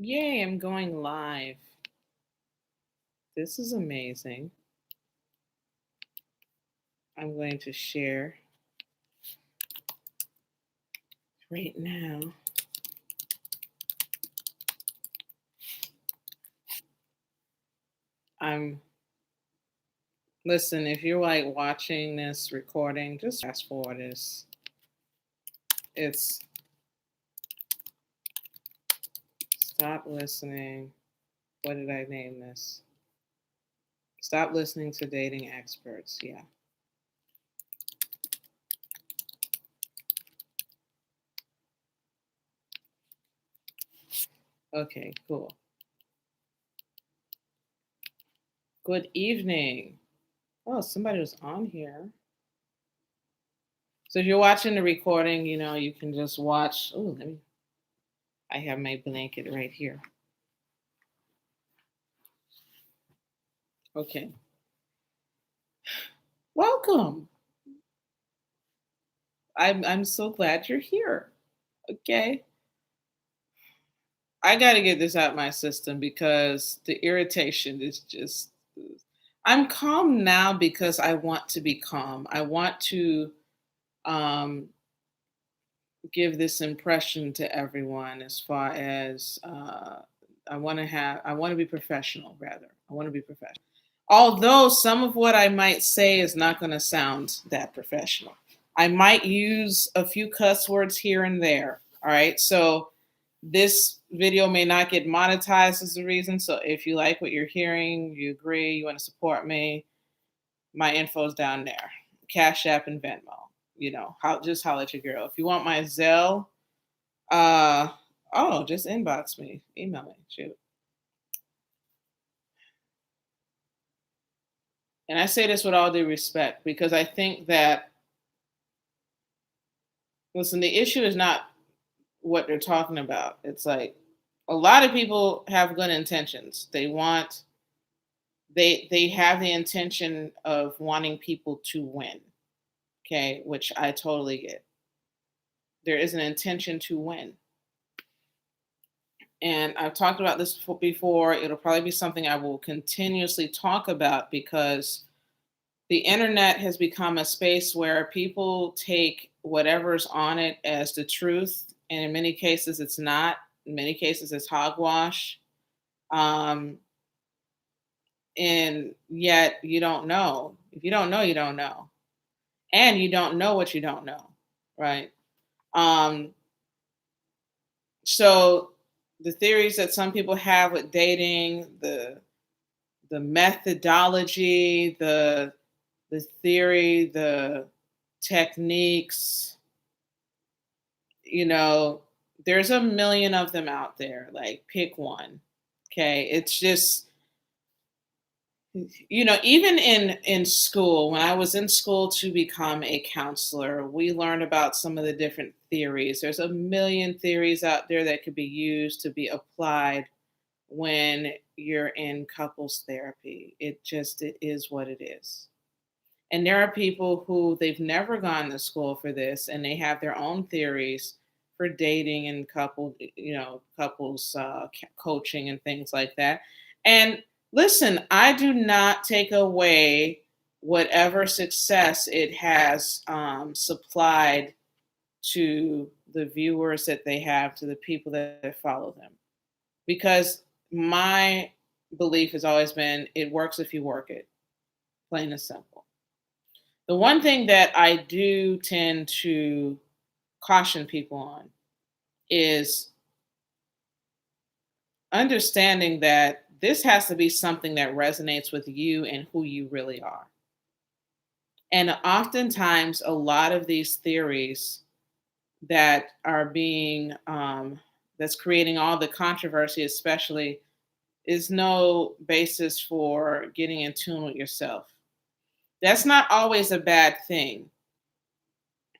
Yay, I'm going live. This is amazing. I'm going to share right now. Listen, if you're like watching this recording, just fast forward this. It's stop listening. What did I name this? Stop listening to dating experts. Yeah. Okay, cool. Good evening. Oh, somebody was on here. So if you're watching the recording, you can just watch. Oh, I have my blanket right here. Okay. Welcome. I'm so glad you're here. Okay. I got to get this out my system because the irritation is just I'm calm now because I want to be calm. I want to um give this impression to everyone as far as I want to be professional rather. I want to be professional. Although some of what I might say is not going to sound that professional. I might use a few cuss words here and there. All right. So this video may not get monetized as the reason. So if you like what you're hearing, you agree, you want to support me, my info's down there. Cashapp and Venmo. Just holler at your girl. If you want my Zelle, uh just inbox me, email me, shoot. And I say this with all due respect because I think that, listen, the issue is not what they're talking about. It's like a lot of people have good intentions. They have the intention of wanting people to win. Okay, which I totally get. There is an intention to win. And I've talked about this before. It'll probably be something I will continuously talk about because the internet has become a space where people take whatever's on it as the truth. And in many cases, it's not. In many cases, it's hogwash. Um, and yet you don't know. If you don't know, you don't know. And you don't know what you don't know. Right. Um, so the theories that some people have with dating, the methodology, the theory, the techniques, there's a million of them out there. Like pick one. Okay. It's just, even in school, when I was in school to become a counselor, we learned about some of the different theories. There's a million theories out there that could be used to be applied when you're in couples therapy. It is what it is. And there are people who they've never gone to school for this and they have their own theories for dating and couples coaching and things like that. And listen, I do not take away whatever success it has supplied to the viewers that they have, to the people that follow them. Because my belief has always been it works if you work it, plain and simple. The one thing that I do tend to caution people on is understanding that this has to be something that resonates with you and who you really are. And oftentimes, a lot of these theories that are that's creating all the controversy, especially, is no basis for getting in tune with yourself. That's not always a bad thing.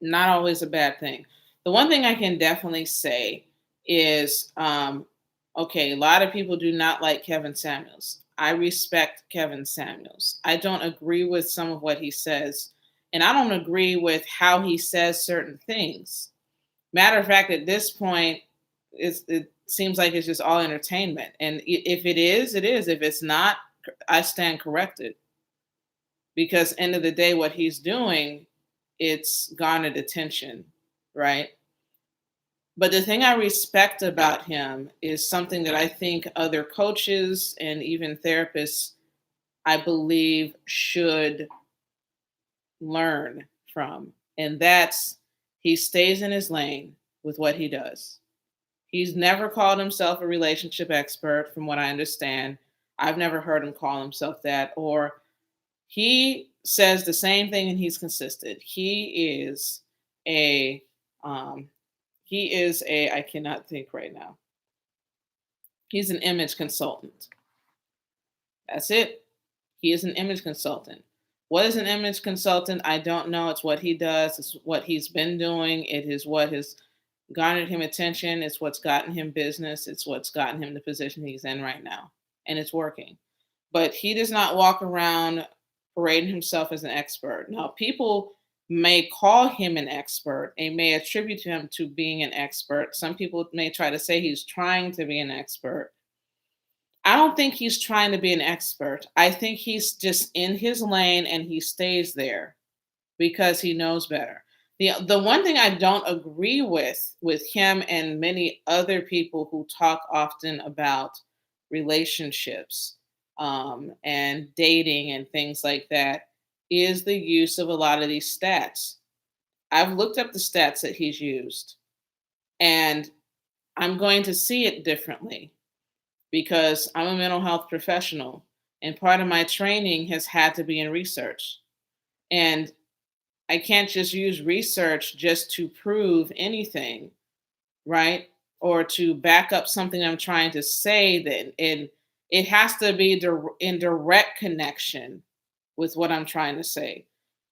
Not always a bad thing. The one thing I can definitely say is okay, a lot of people do not like Kevin Samuels. I respect Kevin Samuels. I don't agree with some of what he says, and I don't agree with how he says certain things. Matter of fact, at this point, it's seems like it's just all entertainment. And if it is, it is. If it's not, I stand corrected, because end of the day, what he's doing, it's garnered attention, right? But the thing I respect about him is something that I think other coaches and even therapists, I believe, should learn from. And that's, he stays in his lane with what he does. He's never called himself a relationship expert, from what I understand. I've never heard him call himself that. Or he says the same thing and he's consistent. A, um, I cannot think right now. He's an image consultant. That's it. He is an image consultant. What is an image consultant? I don't know. It's what he does. It's what he's been doing. It is what has garnered him attention. It's what's gotten him business. It's what's gotten him the position he's in right now. And it's working. But he does not walk around parading himself as an expert. Now, people may call him an expert and may attribute him to being an expert. Some people may try to say he's trying to be an expert. I don't think he's trying to be an expert. I think he's just in his lane and he stays there because he knows better. The one thing I don't agree with him and many other people who talk often about relationships, and dating and things like that, is the use of a lot of these stats. I've looked up the stats that he's used, and I'm going to see it differently because I'm a mental health professional, and part of my training has had to be in research. And I can't just use research just to prove anything, right? Or to back up something I'm trying to say. That and it has to be in direct connection with what I'm trying to say.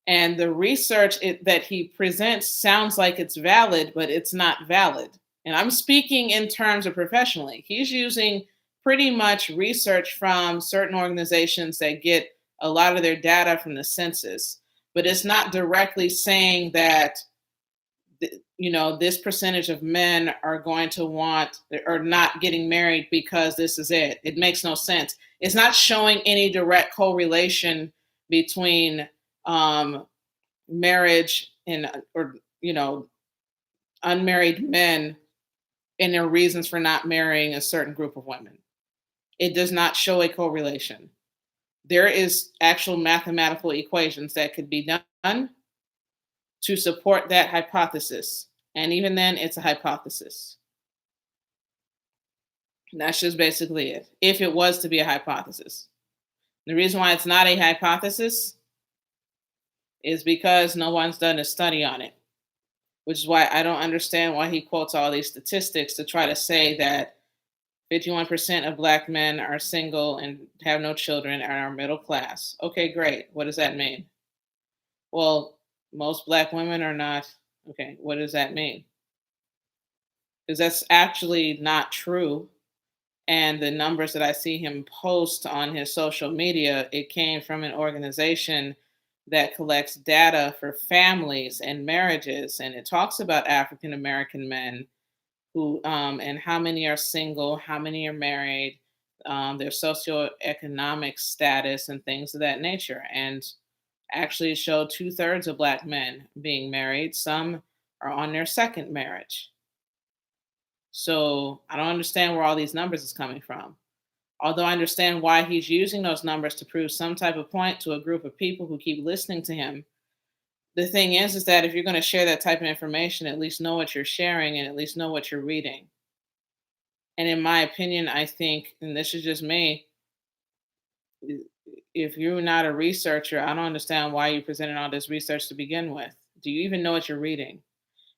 And the research that he presents sounds like it's valid, but it's not valid. And I'm speaking in terms of professionally. He's using pretty much research from certain organizations that get a lot of their data from the census, but it's not directly saying that this percentage of men are going to want or not getting married because this is it. It makes no sense. It's not showing any direct correlation between marriage and or unmarried men and their reasons for not marrying a certain group of women. It does not show a correlation. There is actual mathematical equations that could be done to support that hypothesis. And even then, it's a hypothesis. And that's just basically it, if it was to be a hypothesis. The reason why it's not a hypothesis is because no one's done a study on it, which is why I don't understand why he quotes all these statistics to try to say that 51% of Black men are single and have no children and are middle class. Okay, great. What does that mean? Well, most Black women are not. Okay, what does that mean? Because that's actually not true. And the numbers that I see him post on his social media, it came from an organization that collects data for families and marriages. And it talks about African American men who, and how many are single, how many are married, their socioeconomic status, and things of that nature. And actually show 2/3 of Black men being married. Some are on their second marriage. So I don't understand where all these numbers is coming from. Although I understand why he's using those numbers to prove some type of point to a group of people who keep listening to him. The thing is that if you're going to share that type of information, at least know what you're sharing and at least know what you're reading. And in my opinion, I think, and this is just me, if you're not a researcher, I don't understand why you presented all this research to begin with. Do you even know what you're reading?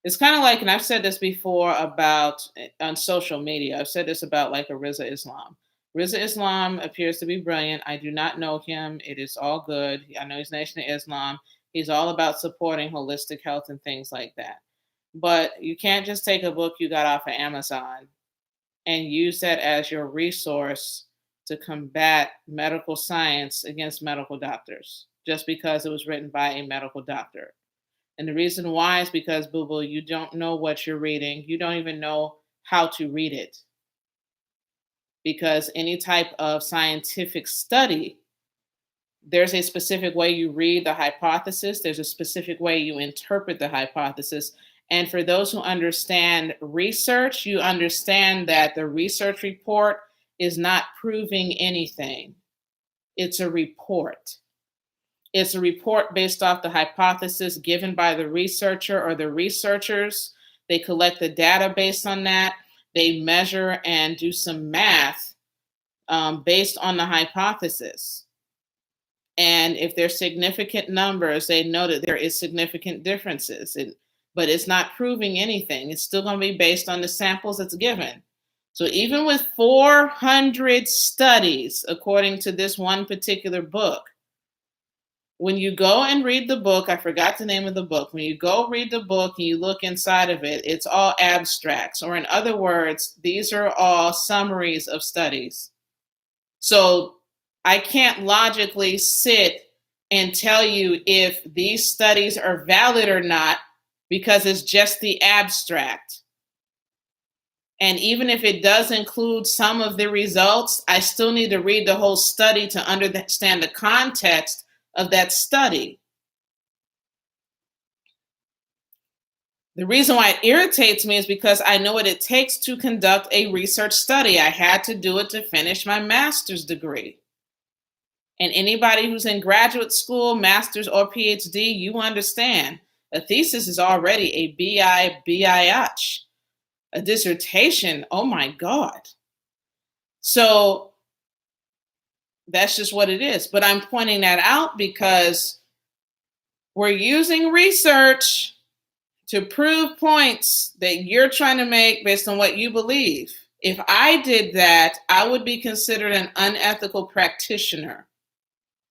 It's kind of like, and I've said this before about on social media. I've said this about like a Riza Islam. Riza Islam appears to be brilliant. I do not know him. It is all good. I know he's Nation of Islam. He's all about supporting holistic health and things like that. But you can't just take a book you got off of Amazon and use that as your resource to combat medical science against medical doctors just because it was written by a medical doctor. And the reason why is because, boo boo, you don't know what you're reading. You don't even know how to read it. because any type of scientific study, there's a specific way you read the hypothesis, there's a specific way you interpret the hypothesis. And for those who understand research, you understand that the research report is not proving anything. It's a report. It's a report based off the hypothesis given by the researcher or the researchers. They collect the data based on that. They measure and do some math based on the hypothesis. And if there's significant numbers, they know that there is significant differences. But it's not proving anything. It's still going to be based on the samples that's given. So even with 400 studies, according to this one particular book, when you go and read the book, I forgot the name of the book. When you go read the book and you look inside of it, it's all abstracts. Or in other words, these are all summaries of studies. So I can't logically sit and tell you if these studies are valid or not because it's just the abstract. And even if it does include some of the results, I still need to read the whole study to understand the context of that study. The reason why it irritates me is because I know what it takes to conduct a research study. I had to do it to finish my master's degree. And anybody who's in graduate school, master's or PhD, you understand a thesis is already a BI-BIH. A dissertation, oh my God. So that's just what it is. But I'm pointing that out because we're using research to prove points that you're trying to make based on what you believe. If I did that, I would be considered an unethical practitioner.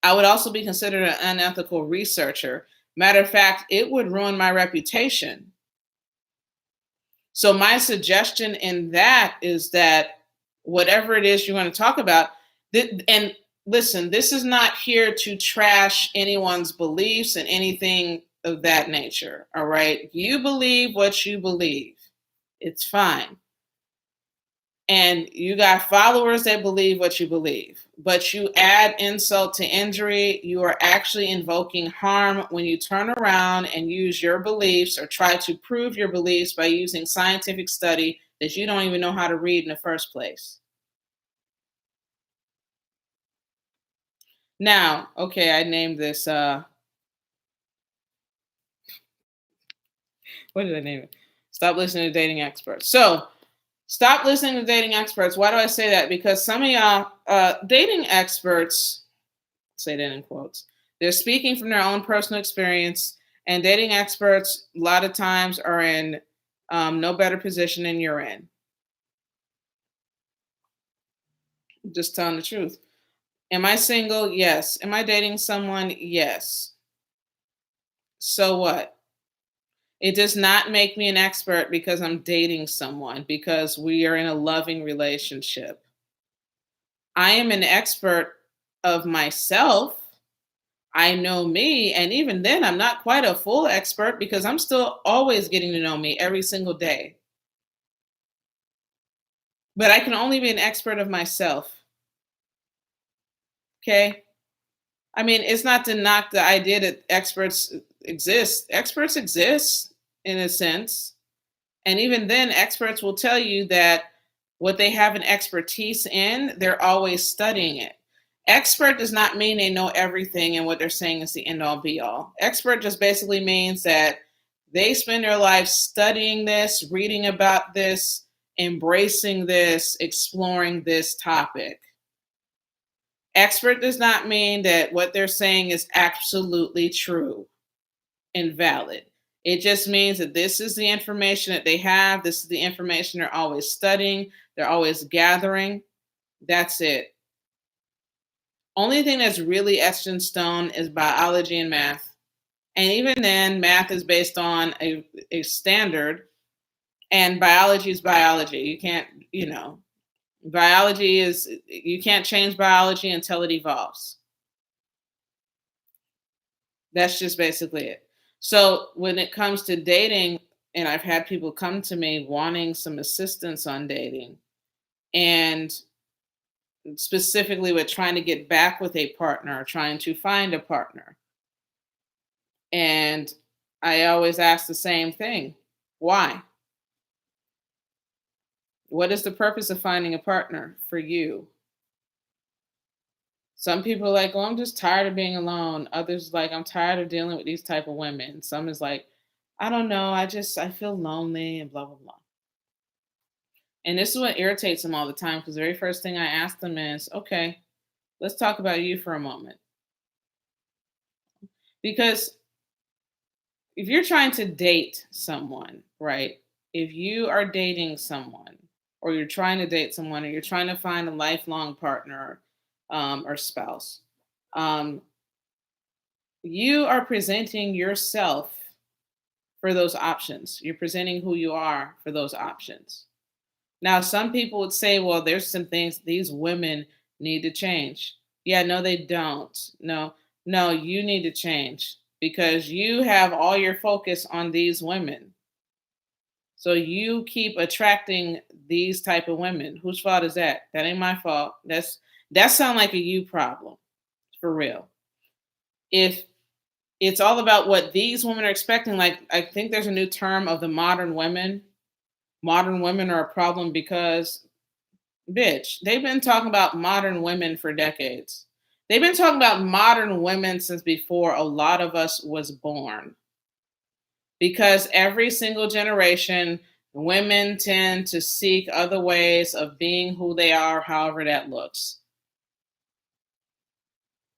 I would also be considered an unethical researcher. Matter of fact, it would ruin my reputation. So my suggestion in that is that whatever it is you want to talk about, and listen, this is not here to trash anyone's beliefs and anything of that nature, all right? You believe what you believe. It's fine. And you got followers that believe what you believe. But you add insult to injury, you are actually invoking harm when you turn around and use your beliefs or try to prove your beliefs by using scientific study that you don't even know how to read in the first place. Now, okay, I named this, what did I name it? Stop listening to dating experts. So, stop listening to dating experts. Why do I say that? Because some of y'all, dating experts, say that in quotes, they're speaking from their own personal experience, and dating experts a lot of times are in no better position than you're in. Just telling the truth. Am I single? Yes. Am I dating someone? Yes. So what? It does not make me an expert because I'm dating someone, because we are in a loving relationship. I am an expert of myself. I know me, and even then, I'm not quite a full expert because I'm still always getting to know me every single day. But I can only be an expert of myself. Okay? I mean, it's not to knock the idea that experts exist. Experts exist in a sense. And even then, experts will tell you that what they have an expertise in, they're always studying it. Expert does not mean they know everything and what they're saying is the end all be all. Expert just basically means that they spend their life studying this, reading about this, embracing this, exploring this topic. Expert does not mean that what they're saying is absolutely true and valid. It just means that this is the information that they have. This is the information they're always studying. They're always gathering. That's it. Only thing that's really etched in stone is biology and math. And even then, math is based on a standard, and biology is biology. You can't, biology is, you can't change biology until it evolves. That's just basically it. So when it comes to dating, and I've had people come to me wanting some assistance on dating, and specifically with trying to get back with a partner, trying to find a partner. And I always ask the same thing. Why? What is the purpose of finding a partner for you? Some people are like, "Oh, I'm just tired of being alone." Others like, "I'm tired of dealing with these type of women." Some is like, "I don't know. I feel lonely and blah blah blah." And this is what irritates them all the time because the very first thing I ask them is, "Okay, let's talk about you for a moment." Because if you're trying to date someone, right? If you are dating someone, or you're trying to date someone, or you're trying to find a lifelong partner or spouse, um, you are presenting yourself for those options. You're presenting who you are for those options. Now, some people would say, well, there's some things these women need to change. Yeah, no, they don't. No, no, you need to change because you have all your focus on these women. So you keep attracting these type of women. Whose fault is that? That ain't my fault. That sound like a you problem for real. If it's all about what these women are expecting, like I think there's a new term of the modern women. Modern women are a problem because bitch, they've been talking about modern women for decades. They've been talking about modern women since before a lot of us was born. Because every single generation, women tend to seek other ways of being who they are, however that looks.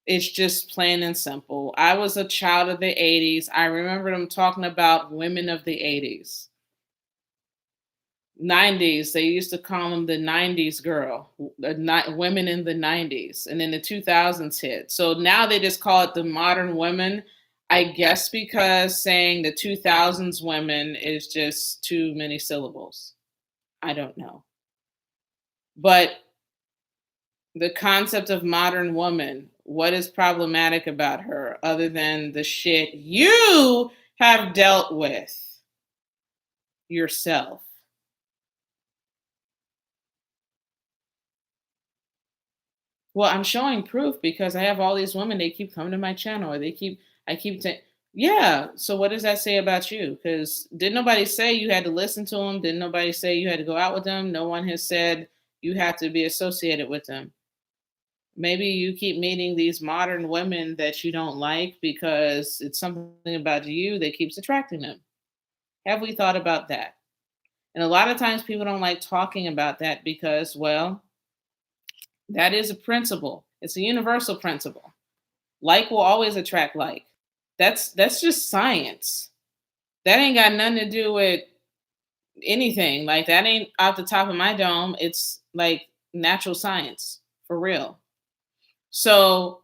It's just plain and simple. I was a child of the 80s. I remember them talking about women of the 80s. 90s, they used to call them the 90s girl, women in the 90s. And then the 2000s hit. So now they just call it the modern women. I guess because saying the 2000s women is just too many syllables. I don't know. But the concept of modern woman, what is problematic about her other than the shit you have dealt with yourself? Well, I'm showing proof because I have all these women, they keep coming to my channel or I keep saying, yeah. So what does that say about you? Because didn't nobody say you had to listen to them? Didn't nobody say you had to go out with them? No one has said you have to be associated with them. Maybe you keep meeting these modern women that you don't like because it's something about you that keeps attracting them. Have we thought about that? And a lot of times people don't like talking about that because, well, that is a principle. It's a universal principle. Like will always attract like. That's just science. That ain't got nothing to do with anything. Like that ain't off the top of my dome. It's like natural science for real. So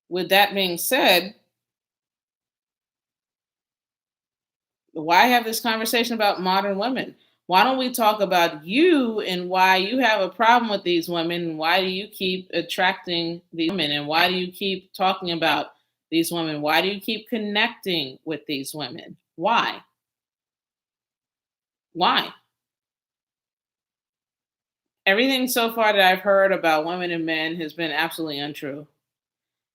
with that being said, why have this conversation about modern women? Why don't we talk about you and why you have a problem with these women? And why do you keep attracting these women? And why do you keep talking about these women? Why do you keep connecting with these women? Why? Why? Everything so far that I've heard about women and men has been absolutely untrue.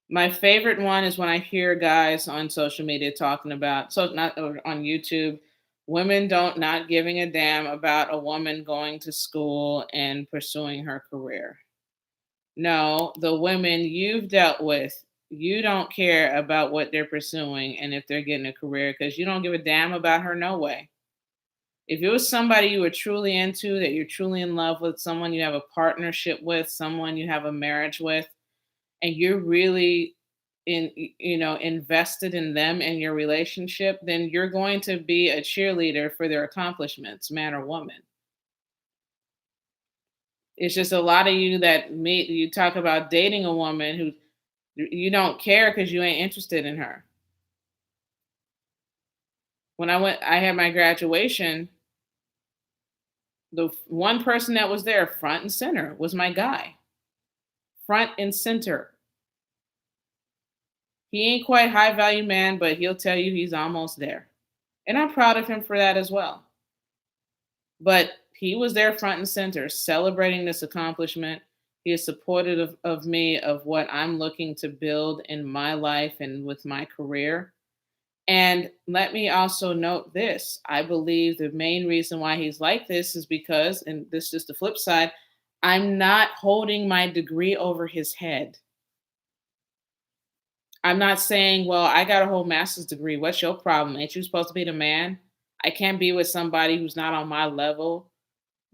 My favorite one is when I hear guys on social media talking about, so not or on YouTube, women don't not giving a damn about a woman going to school and pursuing her career. No, the women you've dealt with, you don't care about what they're pursuing and if they're getting a career because you don't give a damn about her no way. If it was somebody you were truly into, that you're truly in love with, someone you have a partnership with, someone you have a marriage with, and you're really invested in them and your relationship, then you're going to be a cheerleader for their accomplishments, man or woman. It's just a lot of you that meet you talk about dating a woman who you don't care because you ain't interested in her. When I had my graduation, the one person that was there front and center was my guy. Front and center. He ain't quite high value man, but he'll tell you he's almost there. And I'm proud of him for that as well. But he was there front and center celebrating this accomplishment. He is supportive of me, of what I'm looking to build in my life and with my career. And let me also note this. I believe the main reason why he's like this is because, and this is the flip side, I'm not holding my degree over his head. I'm not saying, well, I got a whole master's degree. What's your problem? Ain't you supposed to be the man? I can't be with somebody who's not on my level.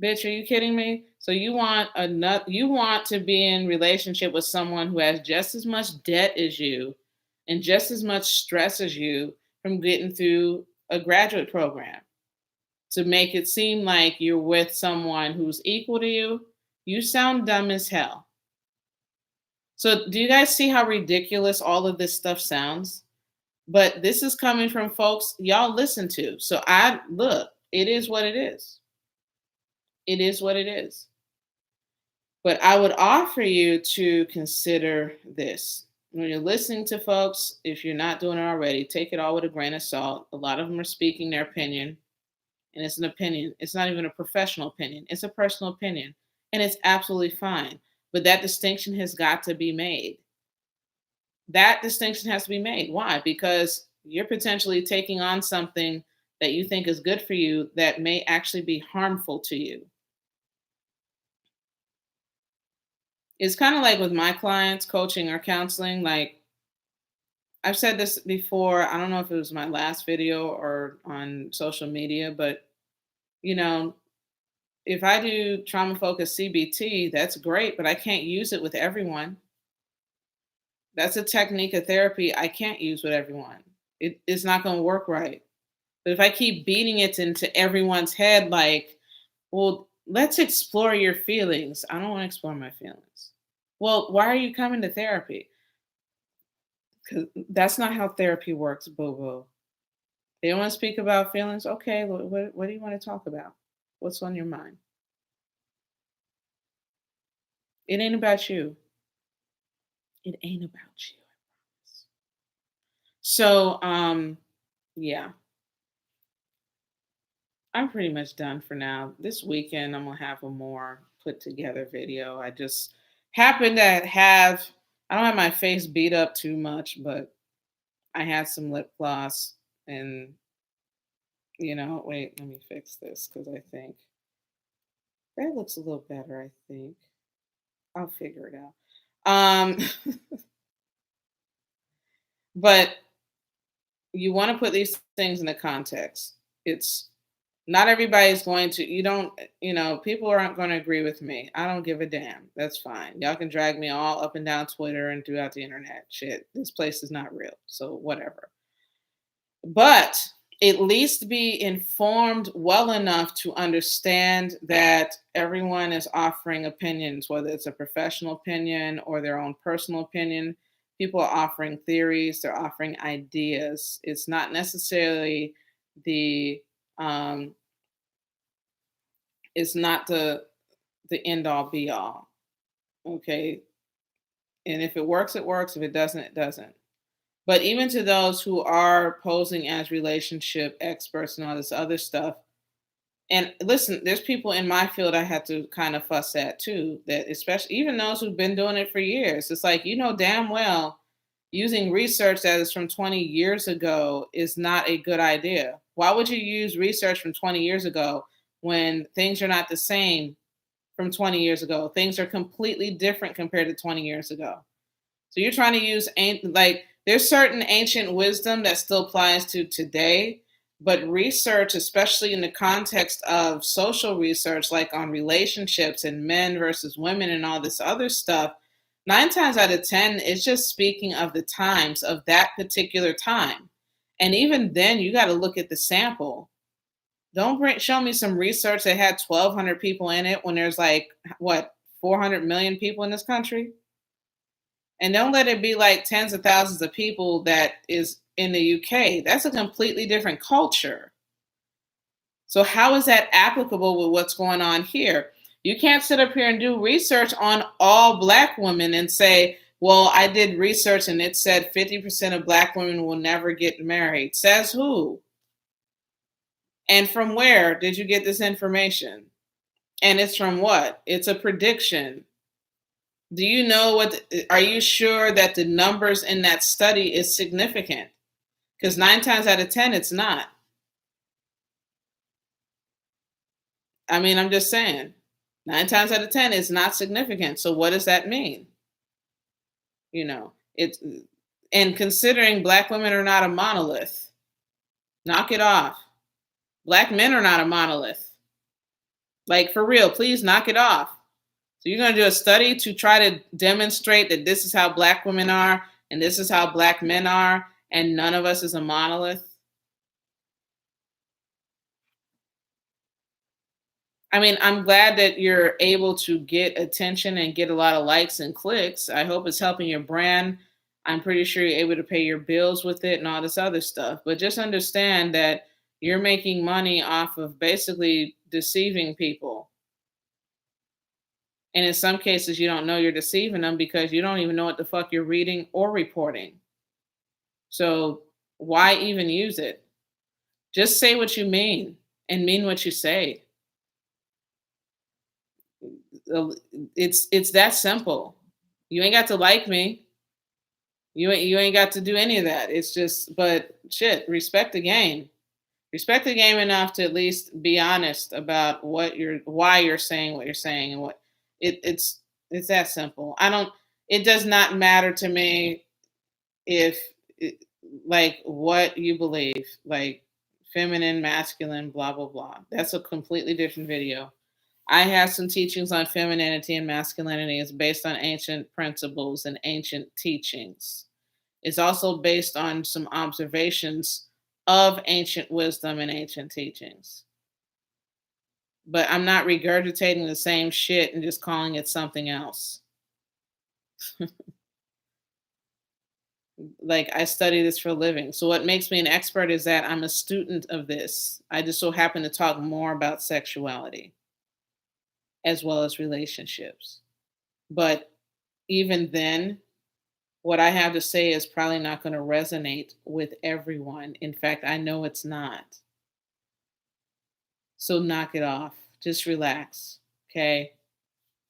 Bitch, are you kidding me? So you want to be in relationship with someone who has just as much debt as you and just as much stress as you from getting through a graduate program to make it seem like you're with someone who's equal to you. You sound dumb as hell. So do you guys see how ridiculous all of this stuff sounds? But this is coming from folks y'all listen to. So I look, it is what it is. It is what it is. But I would offer you to consider this. When you're listening to folks, if you're not doing it already, take it all with a grain of salt. A lot of them are speaking their opinion, and it's an opinion. It's not even a professional opinion, it's a personal opinion. And it's absolutely fine. But that distinction has got to be made. That distinction has to be made. Why? Because you're potentially taking on something that you think is good for you that may actually be harmful to you. It's kind of like with my clients, coaching or counseling. Like I've said this before, I don't know if it was my last video or on social media, but you know, if I do trauma focused CBT, that's great, but I can't use it with everyone. That's a technique of therapy I can't use with everyone. It's not going to work right. But if I keep beating it into everyone's head, like, well, let's explore your feelings. I don't want to explore my feelings. Well, why are you coming to therapy? Because that's not how therapy works, boo boo. They want to speak about feelings. Okay, what do you want to talk about? What's on your mind? It ain't about you. It ain't about you. So, yeah, I'm pretty much done for now. This weekend, I'm gonna have a more put together video. I just happen to have, I don't have my face beat up too much, but I had some lip gloss and, wait, let me fix this because I think that looks a little better, I think. I'll figure it out. Um, but you want to put these things in the context. It's not everybody's going to, people aren't going to agree with me. I don't give a damn. That's fine. Y'all can drag me all up and down Twitter and throughout the internet. Shit, this place is not real. So whatever. But at least be informed well enough to understand that everyone is offering opinions, whether it's a professional opinion or their own personal opinion. People are offering theories, they're offering ideas. It's not necessarily the um, it's not the end all be all. Okay. And if it works, it works. If it doesn't, it doesn't. But even to those who are posing as relationship experts and all this other stuff, and listen, there's people in my field I had to kind of fuss at too, that especially even those who've been doing it for years. It's like, damn well using research that is from 20 years ago is not a good idea. Why would you use research from 20 years ago when things are not the same from 20 years ago? Things are completely different compared to 20 years ago. So you're trying to use like there's certain ancient wisdom that still applies to today, but research, especially in the context of social research, like on relationships and men versus women and all this other stuff, 9 times out of 10, it's just speaking of the times of that particular time. And even then, you got to look at the sample. Don't show me some research that had 1,200 people in it when there's like, what, 400 million people in this country? And don't let it be like tens of thousands of people that is in the UK. That's a completely different culture. So how is that applicable with what's going on here? You can't sit up here and do research on all Black women and say, well, I did research and it said 50% of Black women will never get married. Says who? And from where did you get this information? And it's from what? It's a prediction. Do you know are you sure that the numbers in that study is significant? Because 9 times out of 10, it's not. I mean, I'm just saying, 9 times out of 10 is not significant. So what does that mean? It's and considering black women are not a monolith, knock it off. Black men are not a monolith. Like for real, please knock it off. So you're going to do a study to try to demonstrate that this is how black women are and this is how black men are, and none of us is a monolith. I mean, I'm glad that you're able to get attention and get a lot of likes and clicks. I hope it's helping your brand. I'm pretty sure you're able to pay your bills with it and all this other stuff. But just understand that you're making money off of basically deceiving people. And in some cases, you don't know you're deceiving them because you don't even know what the fuck you're reading or reporting. So why even use it? Just say what you mean and mean what you say. It's that simple. You ain't got to like me. You ain't got to do any of that. It's just, but shit, respect the game. Respect the game enough to at least be honest about why you're saying what you're saying, and what it's that simple. I don't It does not matter to me if it, like what you believe, like feminine, masculine, blah blah blah. That's a completely different video. I have some teachings on femininity and masculinity. It's based on ancient principles and ancient teachings. It's also based on some observations of ancient wisdom and ancient teachings. But I'm not regurgitating the same shit and just calling it something else. Like, I study this for a living. So what makes me an expert is that I'm a student of this. I just so happen to talk more about sexuality as well as relationships. But even then, what I have to say is probably not going to resonate with everyone. In fact, I know it's not. So knock it off. Just relax. Okay.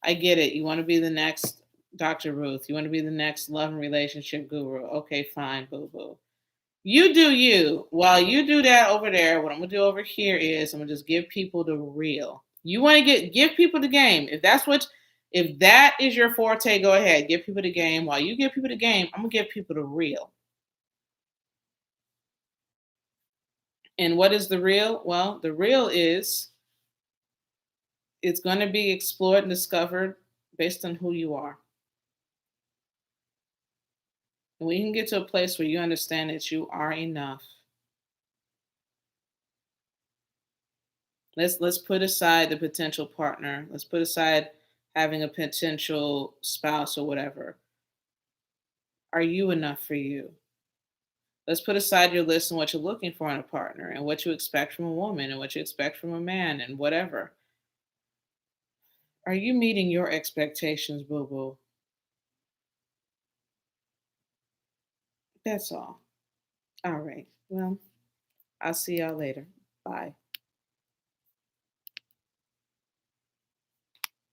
I get it. You want to be the next Dr. Ruth. You want to be the next love and relationship guru. Okay, fine, boo boo. You do you. While you do that over there, what I'm gonna do over here is I'm gonna just give people the real. You want to give people the game. If that is your forte, go ahead. Give people the game. While you give people the game, I'm gonna give people the real. And what is the real? Well, the real is it's gonna be explored and discovered based on who you are. And when you can get to a place where you understand that you are enough, let's put aside the potential partner. Let's put aside having a potential spouse or whatever. Are you enough for you? Let's put aside your list and what you're looking for in a partner and what you expect from a woman and what you expect from a man and whatever. Are you meeting your expectations, boo boo? That's all. All right. Well, I'll see y'all later. Bye.